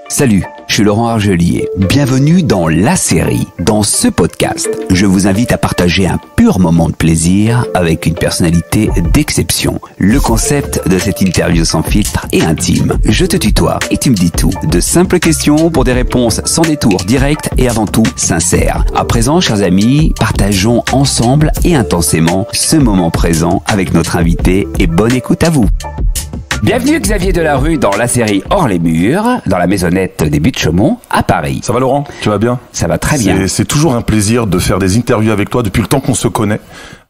Salut, je suis Laurent Argelier. Bienvenue dans La Série. Dans ce podcast, je vous invite à partager un pur moment de plaisir avec une personnalité d'exception. Le concept de cette interview sans filtre est intime. Je te tutoie et tu me dis tout. De simples questions pour des réponses sans détour, directes et avant tout sincères. À présent, chers amis, partageons ensemble et intensément ce moment présent avec notre invité et bonne écoute à vous. Bienvenue Xavier Delarue dans La Série Hors les murs, dans la maisonnette des Buttes-Chaumont à Paris. Ça va Laurent? Tu vas bien? Ça va très bien. C'est toujours un plaisir de faire des interviews avec toi depuis le temps qu'on se connaît.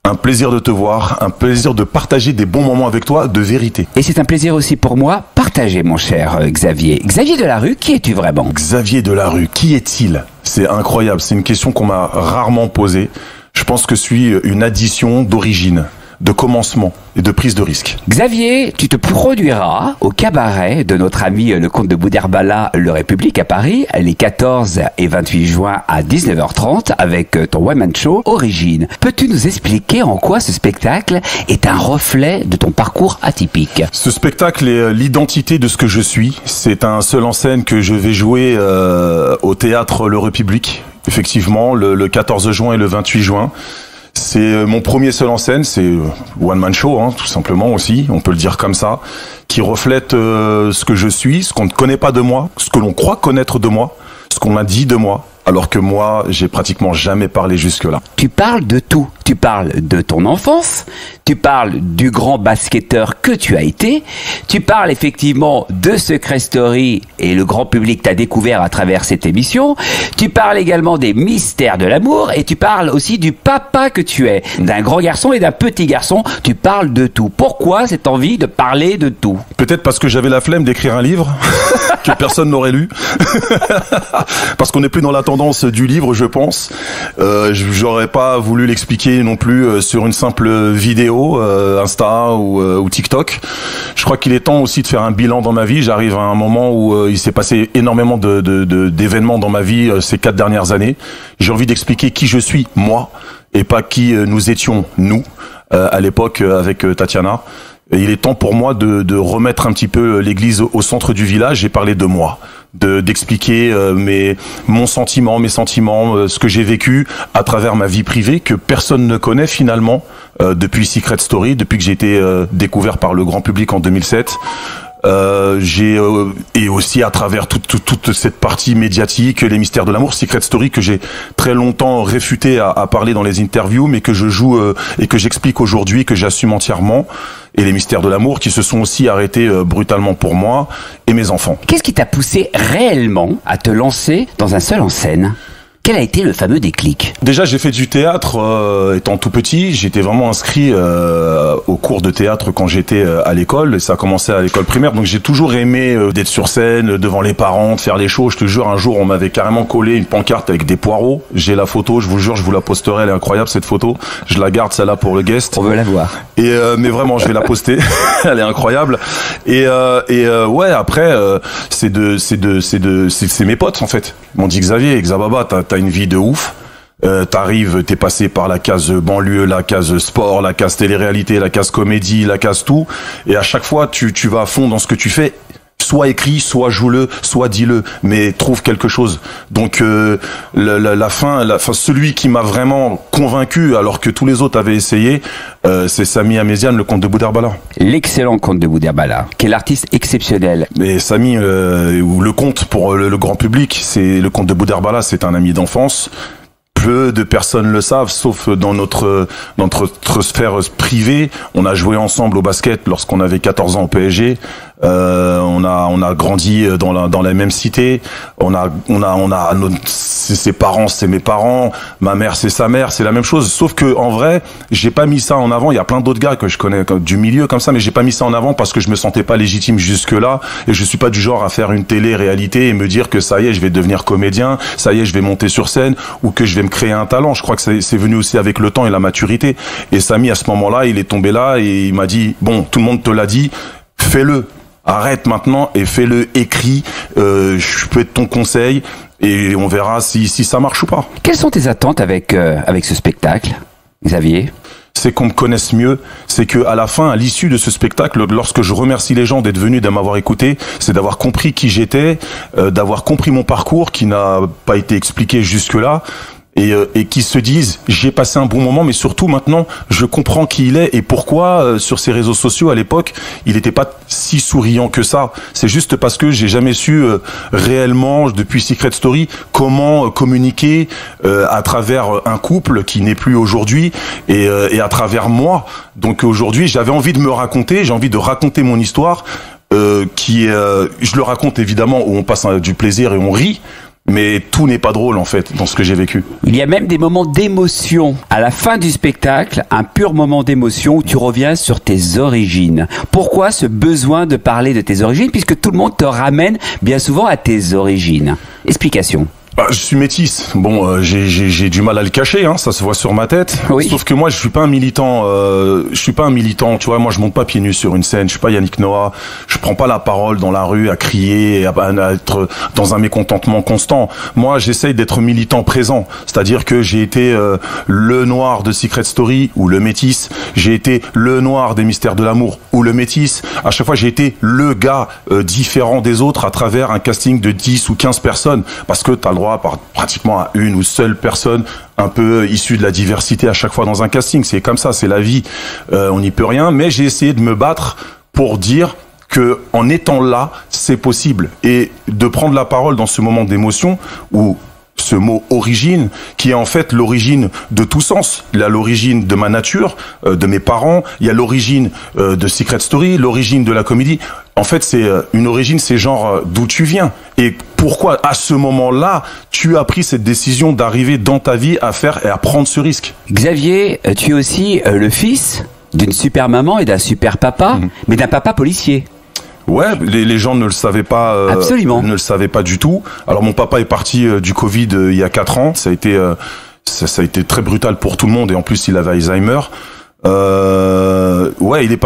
Un plaisir de te voir, un plaisir de partager des bons moments avec toi de vérité. Et c'est un plaisir aussi pour moi, partager mon cher Xavier. Xavier Delarue, qui es-tu vraiment? Xavier Delarue, qui est-il? C'est incroyable, c'est une question qu'on m'a rarement posée. Je pense que je suis une addition d'origine, de commencement et de prise de risque. Xavier, tu te produiras au cabaret de notre ami le comte de Boudherbala, Le République à Paris, les 14 et 28 juin à 19h30 avec ton one-man show Origine. Peux-tu nous expliquer en quoi ce spectacle est un reflet de ton parcours atypique? Ce spectacle est l'identité de ce que je suis. C'est un seul en scène que je vais jouer au théâtre Le République, effectivement, le 14 juin et le 28 juin. C'est mon premier seul en scène, c'est one man show, tout simplement aussi, on peut le dire comme ça, qui reflète ce que je suis, ce qu'on ne connaît pas de moi, ce que l'on croit connaître de moi, ce qu'on a dit de moi, alors que moi, j'ai pratiquement jamais parlé jusque-là. Tu parles de tout. Tu parles de ton enfance, tu parles du grand basketteur que tu as été, tu parles effectivement de Secret Story et le grand public t'a découvert à travers cette émission, tu parles également des mystères de l'amour et tu parles aussi du papa que tu es, d'un grand garçon et d'un petit garçon, tu parles de tout. Pourquoi cette envie de parler de tout? Peut-être parce que j'avais la flemme d'écrire un livre que personne n'aurait lu, parce qu'on n'est plus dans la tendance du livre, je pense. J'aurais pas voulu l'expliquer non plus sur une simple vidéo Insta ou TikTok. Je crois qu'il est temps aussi de faire un bilan dans ma vie. J'arrive à un moment où il s'est passé énormément d'événements dans ma vie ces 4 dernières années. J'ai envie d'expliquer qui je suis, moi, et pas qui nous étions, nous, à l'époque avec Tatiana. Et il est temps pour moi de remettre un petit peu l'église au centre du village et parler de moi, d'expliquer mon sentiment, mes sentiments, ce que j'ai vécu à travers ma vie privée que personne ne connaît finalement depuis Secret Story, depuis que j'ai été découvert par le grand public en 2007. Et aussi à travers toute cette partie médiatique, les mystères de l'amour, Secret Story que j'ai très longtemps réfuté à parler dans les interviews, mais que je joue et que j'explique aujourd'hui, que j'assume entièrement. Et les mystères de l'amour qui se sont aussi arrêtés brutalement pour moi et mes enfants. Qu'est-ce qui t'a poussé réellement à te lancer dans un seul en scène ? Quel a été le fameux déclic? Déjà, j'ai fait du théâtre étant tout petit. J'étais vraiment inscrit au cours de théâtre quand j'étais à l'école. Et ça a commencé à l'école primaire. Donc j'ai toujours aimé d'être sur scène, devant les parents, de faire les shows. Je te jure, un jour, on m'avait carrément collé une pancarte avec des poireaux. J'ai la photo, je vous jure, je vous la posterai. Elle est incroyable, cette photo. Je la garde, celle-là, pour le guest. On veut la voir. Et mais vraiment, je vais la poster. Elle est incroyable. Et ouais, après, c'est mes potes, en fait. Ils m'ont dit, Xavier, Xababa, t'as une vie de ouf. T'arrives, t'es passé par la case banlieue, la case sport, la case télé-réalité, la case comédie, la case tout. Et à chaque fois, tu vas à fond dans ce que tu fais. Soit écris, soit joue-le, soit dis-le, mais trouve quelque chose. Donc la fin, celui qui m'a vraiment convaincu, alors que tous les autres avaient essayé, c'est Samy Améziane, le comte de Boudherbala. L'excellent comte de Boudherbala, quel artiste exceptionnel. Mais Samy, ou le comte pour le grand public, c'est le comte de Boudherbala, c'est un ami d'enfance. Peu de personnes le savent, sauf dans notre sphère privée. On a joué ensemble au basket lorsqu'on avait 14 ans au PSG. On a grandi dans la même cité. Ses parents, c'est mes parents. Ma mère, c'est sa mère. C'est la même chose. Sauf que en vrai, j'ai pas mis ça en avant. Il y a plein d'autres gars que je connais du milieu comme ça, mais j'ai pas mis ça en avant parce que je me sentais pas légitime jusque là. Et je suis pas du genre à faire une télé-réalité et me dire que ça y est, je vais devenir comédien. Ça y est, je vais monter sur scène ou que je vais me créer un talent. Je crois que c'est venu aussi avec le temps et la maturité. Et Samy, à ce moment-là, il est tombé là et il m'a dit, bon, tout le monde te l'a dit, fais-le. Arrête maintenant et fais-le écrit. Je peux être ton conseil et on verra si ça marche ou pas. Quelles sont tes attentes avec ce spectacle, Xavier? c'est qu'on me connaisse mieux, c'est que à la fin, à l'issue de ce spectacle, lorsque je remercie les gens d'être venus, de m'avoir écouté, c'est d'avoir compris qui j'étais, d'avoir compris mon parcours qui n'a pas été expliqué jusque-là. Et qui se disent j'ai passé un bon moment, mais surtout maintenant je comprends qui il est et pourquoi sur ses réseaux sociaux à l'époque il n'était pas si souriant que ça. C'est juste parce que j'ai jamais su réellement depuis Secret Story comment communiquer à travers un couple qui n'est plus aujourd'hui et à travers moi. Donc aujourd'hui j'avais envie de me raconter, j'ai envie de raconter mon histoire je le raconte évidemment où on passe du plaisir et on rit. Mais tout n'est pas drôle en fait dans ce que j'ai vécu. Il y a même des moments d'émotion à la fin du spectacle, un pur moment d'émotion où tu reviens sur tes origines. Pourquoi ce besoin de parler de tes origines puisque tout le monde te ramène bien souvent à tes origines? Explication. Bah, je suis métisse. Bon, j'ai du mal à le cacher, hein, ça se voit sur ma tête. Oui. Sauf que moi, je suis pas un militant. Tu vois, moi, je monte pas pieds nus sur une scène. Je suis pas Yannick Noah. Je prends pas la parole dans la rue à crier, à être dans un mécontentement constant. Moi, j'essaye d'être militant présent. C'est-à-dire que j'ai été le noir de Secret Story ou le métis. J'ai été le noir des Mystères de l'amour ou le métis. À chaque fois, j'ai été le gars différent des autres à travers un casting de 10 ou 15 personnes. Parce que t'as le droit pratiquement à une ou seule personne un peu issue de la diversité à chaque fois dans un casting. C'est comme ça, c'est la vie. On n'y peut rien. Mais j'ai essayé de me battre pour dire que en étant là, c'est possible. Et de prendre la parole dans ce moment d'émotion où ce mot origine, qui est en fait l'origine de tout sens. Il y a l'origine de ma nature, de mes parents, il y a l'origine de Secret Story, l'origine de la comédie. En fait, c'est une origine, c'est genre d'où tu viens. Et pourquoi, à ce moment-là, tu as pris cette décision d'arriver dans ta vie à faire et à prendre ce risque. Xavier, tu es aussi le fils d'une super maman et d'un super papa, mais d'un papa policier. Ouais, les gens ne le savaient pas. Absolument. Ne le savaient pas du tout. Alors mon papa est parti du Covid il y a 4 ans. Ça a été très brutal pour tout le monde et en plus il avait Alzheimer. Ouais, il est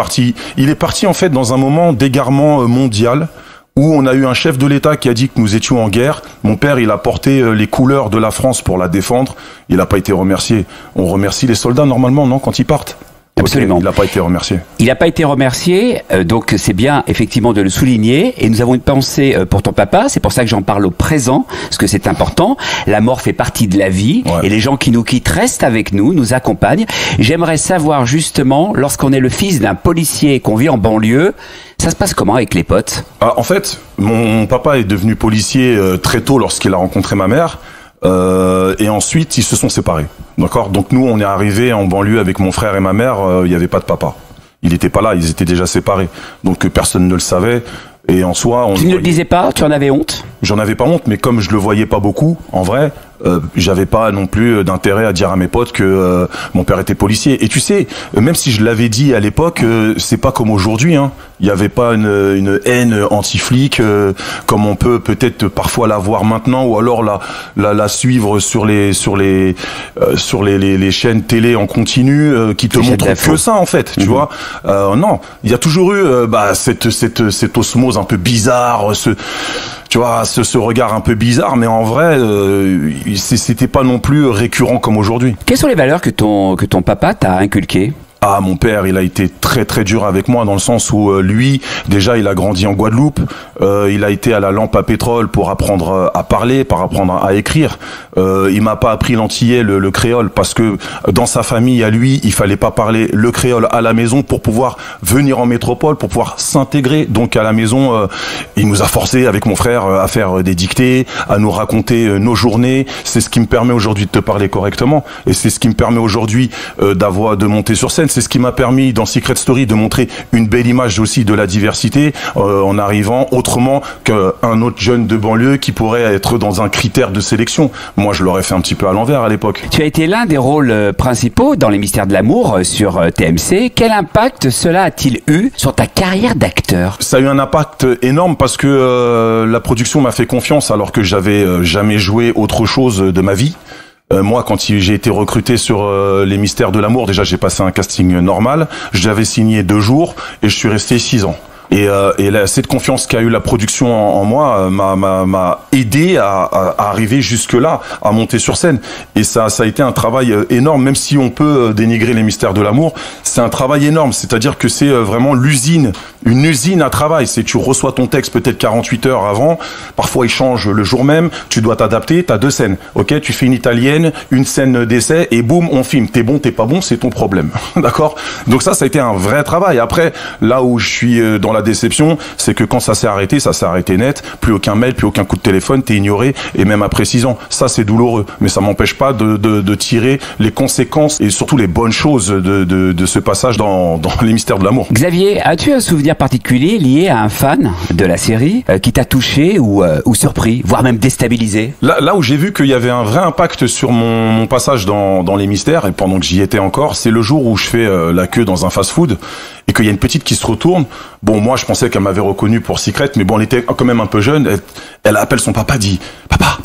parti en fait dans un moment d'égarement mondial où on a eu un chef de l'État qui a dit que nous étions en guerre. Mon père, il a porté les couleurs de la France pour la défendre. Il n'a pas été remercié. On remercie les soldats normalement, non, quand ils partent. Absolument. Okay, il n'a pas été remercié. Il n'a pas été remercié, donc c'est bien effectivement de le souligner. Et nous avons une pensée pour ton papa, c'est pour ça que j'en parle au présent, parce que c'est important. La mort fait partie de la vie, ouais. Et les gens qui nous quittent restent avec nous, nous accompagnent. J'aimerais savoir justement, lorsqu'on est le fils d'un policier qu'on vit en banlieue, ça se passe comment avec les potes? En fait, mon papa est devenu policier très tôt lorsqu'il a rencontré ma mère. Et ensuite, ils se sont séparés. D'accord. Donc nous, on est arrivés en banlieue avec mon frère et ma mère. Il n'y avait pas de papa. Il n'était pas là. Ils étaient déjà séparés. Donc personne ne le savait. Et en soi, tu ne le disais pas? Tu en avais honte? J'en avais pas honte, mais comme je le voyais pas beaucoup, en vrai, j'avais pas non plus d'intérêt à dire à mes potes que mon père était policier. Et tu sais, même si je l'avais dit à l'époque, c'est pas comme aujourd'hui. Hein. Il y avait pas une haine anti-flic comme on peut peut-être parfois la voir maintenant, ou alors la suivre sur les chaînes télé en continu qui te montrent que ça en fait. Tu vois. Non, il y a toujours eu cette osmose un peu bizarre, tu vois, ce regard un peu bizarre, mais en vrai, c'était pas non plus récurrent comme aujourd'hui. Quelles sont les valeurs que ton papa t'a inculquées? Ah, mon père, il a été très très dur avec moi dans le sens où lui, déjà, il a grandi en Guadeloupe. Il a été à la lampe à pétrole pour apprendre à parler, pour apprendre à écrire. Il m'a pas appris l'antillais, le créole, parce que dans sa famille, à lui, il fallait pas parler le créole à la maison pour pouvoir venir en métropole, pour pouvoir s'intégrer. Donc à la maison, il nous a forcé avec mon frère à faire des dictées, à nous raconter nos journées. C'est ce qui me permet aujourd'hui de te parler correctement, et c'est ce qui me permet aujourd'hui de monter sur scène. C'est ce qui m'a permis dans Secret Story de montrer une belle image aussi de la diversité en arrivant autrement qu'un autre jeune de banlieue qui pourrait être dans un critère de sélection. Moi, je l'aurais fait un petit peu à l'envers à l'époque. Tu as été l'un des rôles principaux dans Les Mystères de l'amour sur TMC. Quel impact cela a-t-il eu sur ta carrière d'acteur? Ça a eu un impact énorme parce que la production m'a fait confiance alors que j'avais jamais joué autre chose de ma vie. Moi, quand j'ai été recruté sur Les Mystères de l'amour, déjà j'ai passé un casting normal. J'avais signé 2 jours et je suis resté 6 ans. Et cette confiance qu'a eu la production en moi m'a aidé à arriver jusque là, à monter sur scène. Et ça a été un travail énorme, même si on peut dénigrer les mystères de l'amour, c'est un travail énorme. C'est-à-dire que c'est vraiment une usine à travail. C'est tu reçois ton texte peut-être 48 heures avant, parfois il change le jour même, tu dois t'adapter, t'as 2 scènes. Ok, tu fais une italienne, une scène d'essai et boum, on filme. T'es bon, t'es pas bon, c'est ton problème. D'accord? Donc ça a été un vrai travail. Après, là où je suis dans la déception, c'est que quand ça s'est arrêté net. Plus aucun mail, plus aucun coup de téléphone, t'es ignoré, et même après 6 ans. Ça, c'est douloureux. Mais ça m'empêche pas de tirer les conséquences et surtout les bonnes choses de ce passage dans les mystères de l'amour. Xavier, as-tu un souvenir particulier lié à un fan de la série qui t'a touché ou surpris, voire même déstabilisé? Là où j'ai vu qu'il y avait un vrai impact sur mon passage dans les mystères, et pendant que j'y étais encore, c'est le jour où je fais la queue dans un fast-food et qu'il y a une petite qui se retourne. Bon, moi, je pensais qu'elle m'avait reconnu pour Secret, mais bon, elle était quand même un peu jeune. Elle appelle son papa, dit « Papa,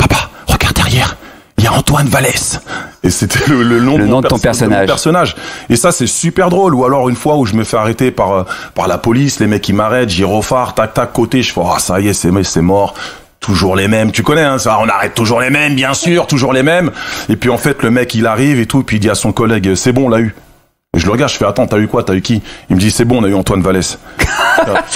regarde derrière, il y a Antoine Vallès ». Et c'était le nom de ton personnage. Et ça, c'est super drôle. Ou alors, une fois où je me fais arrêter par la police, les mecs, ils m'arrêtent, gyrophare, tac, tac, côté, je fais « Ah, ça y est, c'est mort ». Toujours les mêmes, tu connais, hein, ça, on arrête toujours les mêmes, bien sûr, toujours les mêmes. Et puis en fait, le mec, il arrive et tout, et puis il dit à son collègue, c'est bon, on l'a eu. Et je le regarde, je fais, attends, t'as eu quoi, t'as eu qui? Il me dit, c'est bon, on a eu Antoine Vallès.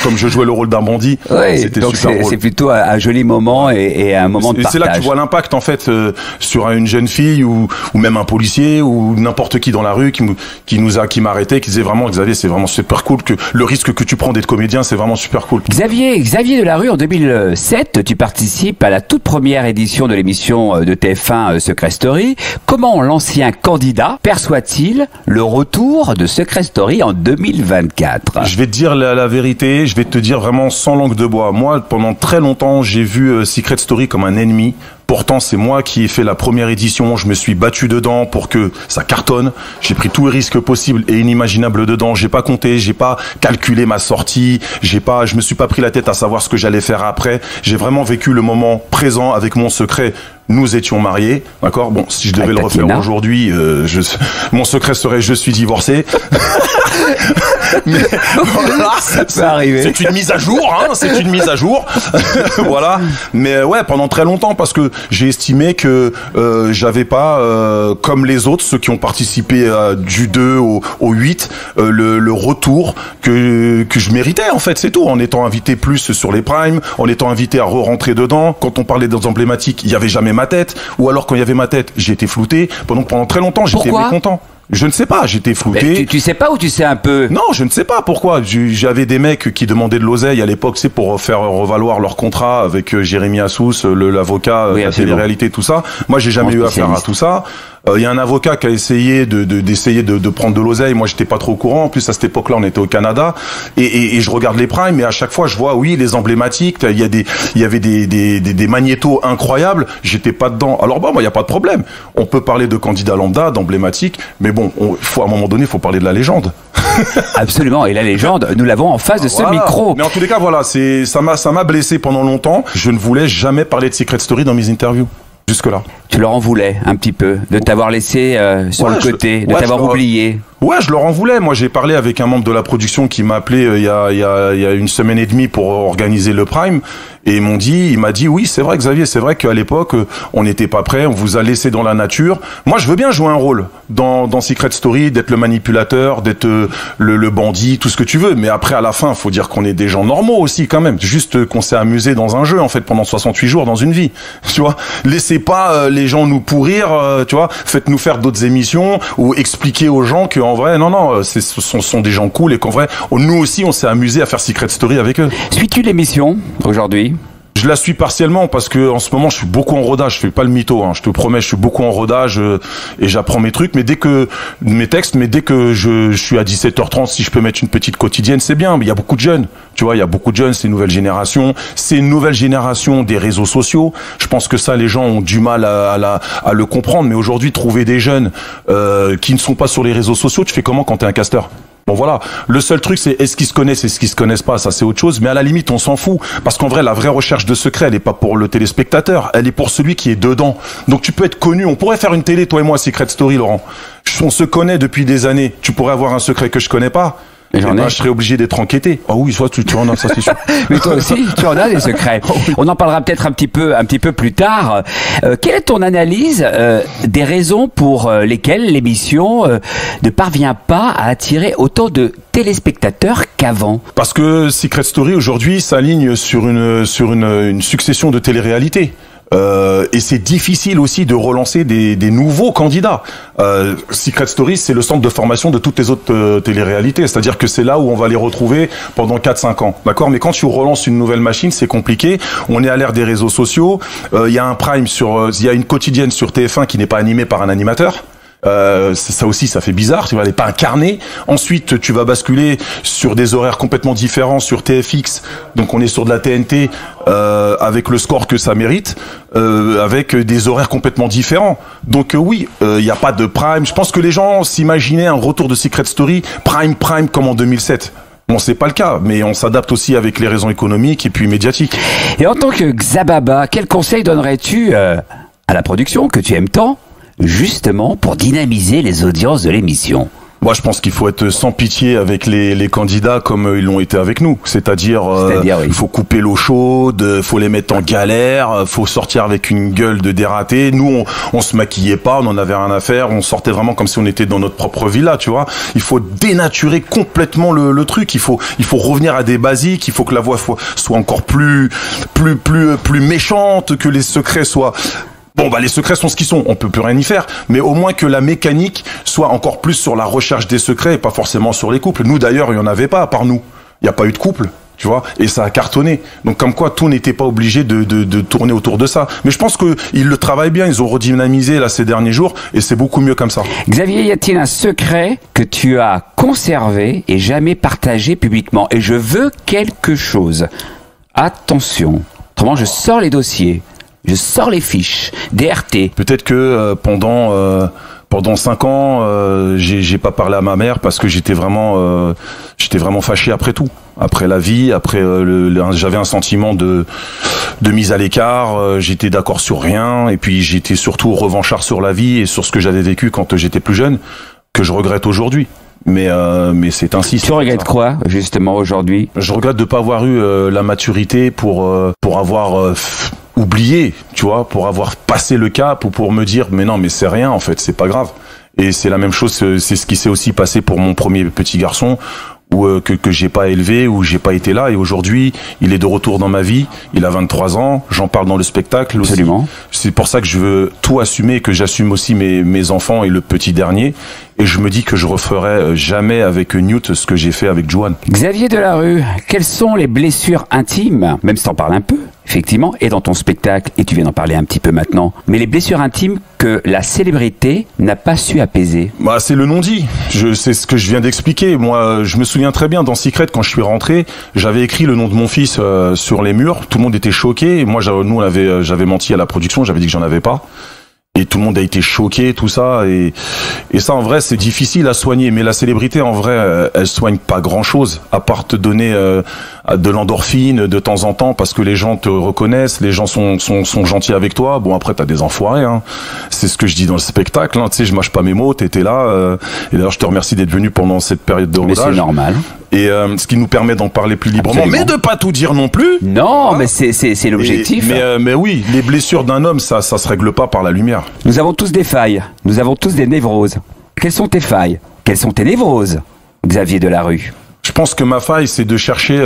Comme je jouais le rôle d'un bandit, oui, c'était donc super drôle. C'est plutôt un joli moment et un moment de partage. Et c'est là que tu vois l'impact en fait sur une jeune fille ou même un policier ou n'importe qui dans la rue qui m'a arrêté, qui disait vraiment, Xavier, c'est vraiment super cool, que le risque que tu prends d'être comédien, c'est vraiment super cool. Xavier Delarue, en 2007, tu participes à la toute première édition de l'émission de TF1 Secret Story. Comment l'ancien candidat perçoit-il le retour de Secret Story en 2024? Je vais te dire la vérité. Je vais te dire vraiment sans langue de bois. Moi, pendant très longtemps, j'ai vu Secret Story comme un ennemi. Pourtant, c'est moi qui ai fait la première édition. Je me suis battu dedans pour que ça cartonne. J'ai pris tous les risques possibles et inimaginables dedans. J'ai pas compté, j'ai pas calculé ma sortie. Je me suis pas pris la tête à savoir ce que j'allais faire après. J'ai vraiment vécu le moment présent avec mon secret. Nous étions mariés, d'accord. Bon, si je devais le refaire aujourd'hui, mon secret serait je suis divorcé. Mais voilà, ça peut arriver. C'est une mise à jour, hein. C'est une mise à jour. Voilà. Mais ouais, pendant très longtemps, parce que j'ai estimé que j'avais pas, comme les autres, ceux qui ont participé du 2 au 8, le retour que je méritais en fait, c'est tout. En étant invité plus sur les primes, en étant invité à re-rentrer dedans. Quand on parlait des emblématiques, il y avait jamais ma tête, ou alors quand il y avait ma tête, j'étais flouté. Pendant très longtemps, j'étais mécontent. Je ne sais pas, j'étais flouté. Tu sais pas ou tu sais un peu? Non, je ne sais pas pourquoi. J'avais des mecs qui demandaient de l'oseille à l'époque, c'est pour faire revaloir leur contrat avec Jérémy Assous, l'avocat, la télé-réalité, tout ça. Moi, j'ai jamais eu affaire à tout ça. Il y a un avocat qui a essayé de prendre de l'oseille. Moi, j'étais pas trop au courant. En plus, à cette époque-là, on était au Canada. Et je regarde les primes, mais à chaque fois, je vois, oui, les emblématiques. Il y avait des magnétos incroyables. J'étais pas dedans. Alors, bon, il y a pas de problème. On peut parler de candidats lambda, d'emblématiques. Mais bon, à un moment donné, il faut parler de la légende. Absolument. Et la légende, nous l'avons en face de ce micro. Mais en tous les cas, voilà, ça m'a blessé pendant longtemps. Je ne voulais jamais parler de Secret Story dans mes interviews. Jusque-là. Tu leur en voulais un petit peu de t'avoir laissé sur le côté, de t'avoir oublié. Ouais, je leur en voulais. Moi, j'ai parlé avec un membre de la production qui m'a appelé il y a une semaine et demie pour organiser le Prime. Et il m'a dit, oui, c'est vrai, Xavier, c'est vrai qu'à l'époque, on n'était pas prêt, on vous a laissé dans la nature. Moi, je veux bien jouer un rôle dans Secret Story, d'être le manipulateur, d'être le bandit, tout ce que tu veux. Mais après, à la fin, faut dire qu'on est des gens normaux aussi, quand même. Juste qu'on s'est amusé dans un jeu, en fait, pendant 68 jours dans une vie. Tu vois? Laissez pas les gens nous pourrir, tu vois? Faites-nous faire d'autres émissions ou expliquez aux gens qu'en vrai, non, ce sont des gens cool et qu'en vrai, nous aussi, on s'est amusé à faire Secret Story avec eux. Suis-tu l'émission aujourd'hui? Je la suis partiellement parce que en ce moment je suis beaucoup en rodage, je fais pas le mytho, hein, je te promets, je suis beaucoup en rodage et j'apprends mes trucs, mais dès que je suis à 17h30, si je peux mettre une petite quotidienne, c'est bien. Mais il y a beaucoup de jeunes, tu vois, il y a beaucoup de jeunes, c'est une nouvelle génération, des réseaux sociaux. Je pense que ça, les gens ont du mal à le comprendre, mais aujourd'hui, trouver des jeunes qui ne sont pas sur les réseaux sociaux, tu fais comment quand t'es un casteur? Bon voilà, le seul truc c'est est-ce qu'ils se connaissent, est-ce qu'ils se connaissent pas, ça c'est autre chose, mais à la limite on s'en fout, parce qu'en vrai la vraie recherche de secret elle est pas pour le téléspectateur, elle est pour celui qui est dedans. Donc tu peux être connu, on pourrait faire une télé toi et moi Secret Story Laurent, on se connaît depuis des années, tu pourrais avoir un secret que je connais pas, je serais obligé d'être enquêté. Ah oui, soit tu en as, ça c'est sûr. Mais toi aussi, tu en as des secrets. On en parlera peut-être un petit peu plus tard. Quelle est ton analyse des raisons pour lesquelles l'émission ne parvient pas à attirer autant de téléspectateurs qu'avant? Parce que Secret Story aujourd'hui s'aligne sur une succession de téléréalités. Et c'est difficile aussi de relancer des nouveaux candidats. Secret Story, c'est le centre de formation de toutes les autres téléréalités. C'est-à-dire que c'est là où on va les retrouver pendant 4-5 ans. D'accord? Mais quand tu relances une nouvelle machine, c'est compliqué. On est à l'ère des réseaux sociaux. Il y a un prime il y a une quotidienne sur TF1 qui n'est pas animée par un animateur. Ça aussi, ça fait bizarre, tu vois, elle n'est pas incarnée. Ensuite, tu vas basculer sur des horaires complètement différents sur TFX. Donc, on est sur de la TNT avec le score que ça mérite, avec des horaires complètement différents. Donc, oui, il n'y a pas de prime. Je pense que les gens s'imaginaient un retour de Secret Story prime comme en 2007. Bon, c'est pas le cas, mais on s'adapte aussi avec les raisons économiques et puis médiatiques. Et en tant que Xababa, quel conseil donnerais-tu à la production que tu aimes tant, justement pour dynamiser les audiences de l'émission? Moi, je pense qu'il faut être sans pitié avec les candidats comme ils l'ont été avec nous. C'est-à-dire oui. Il faut couper l'eau chaude, faut les mettre en galère, faut sortir avec une gueule de dératé. Nous, on se maquillait pas, on en avait rien à faire, on sortait vraiment comme si on était dans notre propre villa, tu vois. Il faut dénaturer complètement le truc. Il faut revenir à des basiques. Il faut que la voix soit encore plus méchante, que les secrets soient... Bon, bah, les secrets sont ce qu'ils sont, on peut plus rien y faire, mais au moins que la mécanique soit encore plus sur la recherche des secrets et pas forcément sur les couples. Nous, d'ailleurs, il y en avait pas, à part nous. Il n'y a pas eu de couple, tu vois, et ça a cartonné. Donc, comme quoi, tout n'était pas obligé de tourner autour de ça. Mais je pense qu'ils le travaillent bien, ils ont redynamisé, là, ces derniers jours, et c'est beaucoup mieux comme ça. Xavier, y a-t-il un secret que tu as conservé et jamais partagé publiquement? Et je veux quelque chose. Attention. Autrement, je sors les dossiers. Je sors les fiches, DRT. Peut-être que pendant 5 ans, j'ai pas parlé à ma mère parce que j'étais vraiment fâché après tout, après la vie, après j'avais un sentiment de mise à l'écart. J'étais d'accord sur rien et puis j'étais surtout revanchard sur la vie et sur ce que j'avais vécu quand j'étais plus jeune, que je regrette aujourd'hui. Mais c'est ainsi. Tu regrettes quoi justement aujourd'hui? Je regrette de pas avoir eu la maturité pour avoir oublié, tu vois, pour avoir passé le cap ou pour me dire mais non, mais c'est rien en fait, c'est pas grave. Et c'est la même chose, c'est ce qui s'est aussi passé pour mon premier petit garçon que j'ai pas élevé, où j'ai pas été là, et aujourd'hui il est de retour dans ma vie, il a 23 ans, j'en parle dans le spectacle aussi. Absolument. C'est pour ça que je veux tout assumer et que j'assume aussi mes enfants et le petit dernier, et je me dis que je referai jamais avec Newt ce que j'ai fait avec Joanne. Xavier Delarue, quelles sont les blessures intimes, même si t'en parles un peu, effectivement, et dans ton spectacle, et tu viens d'en parler un petit peu maintenant, mais les blessures intimes que la célébrité n'a pas su apaiser? Bah, c'est le non-dit. C'est ce que je viens d'expliquer. Moi, je me souviens très bien dans Secret, quand je suis rentré, j'avais écrit le nom de mon fils sur les murs. Tout le monde était choqué. Moi, j'avais menti à la production. J'avais dit que j'en avais pas. Et tout le monde a été choqué, tout ça. Et ça, en vrai, c'est difficile à soigner. Mais la célébrité, en vrai, elle soigne pas grand-chose, à part te donner de l'endorphine de temps en temps, parce que les gens te reconnaissent, les gens sont gentils avec toi. Bon, après, t'as des enfoirés, hein. C'est ce que je dis dans le spectacle, hein. Tu sais, je mâche pas mes mots, t'étais là. Et d'ailleurs, je te remercie d'être venu pendant cette période de rodage. Mais c'est normal. Et ce qui nous permet d'en parler plus librement. Absolument. Mais de pas tout dire non plus. Non, hein. Mais c'est l'objectif. Mais oui, les blessures d'un homme, ça se règle pas par la lumière. Nous avons tous des failles. Nous avons tous des névroses. Quelles sont tes failles? Quelles sont tes névroses, Xavier Delarue? Je pense que ma faille, c'est de chercher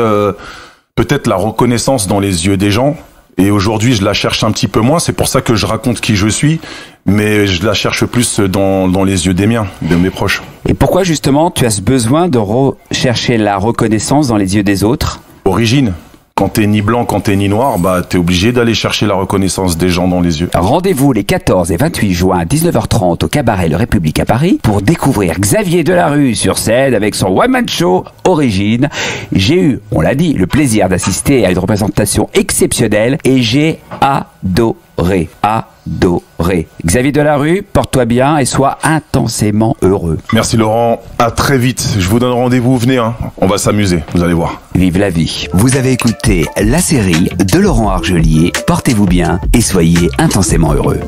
peut-être la reconnaissance dans les yeux des gens. Et aujourd'hui, je la cherche un petit peu moins. C'est pour ça que je raconte qui je suis. Mais je la cherche plus dans les yeux des miens, de mes proches. Et pourquoi justement tu as ce besoin de rechercher la reconnaissance dans les yeux des autres? Origine. Quand t'es ni blanc, quand t'es ni noir, bah t'es obligé d'aller chercher la reconnaissance des gens dans les yeux. Rendez-vous les 14 et 28 juin à 19h30 au cabaret Le République à Paris pour découvrir Xavier Delarue sur scène avec son one-man show Origine. J'ai eu, on l'a dit, le plaisir d'assister à une représentation exceptionnelle et j'ai adoré. Xavier Delarue, porte-toi bien et sois intensément heureux. Merci Laurent, à très vite. Je vous donne rendez-vous, venez, hein. On va s'amuser, vous allez voir. Vive la vie. Vous avez écouté la série de Laurent Argelier. Portez-vous bien et soyez intensément heureux.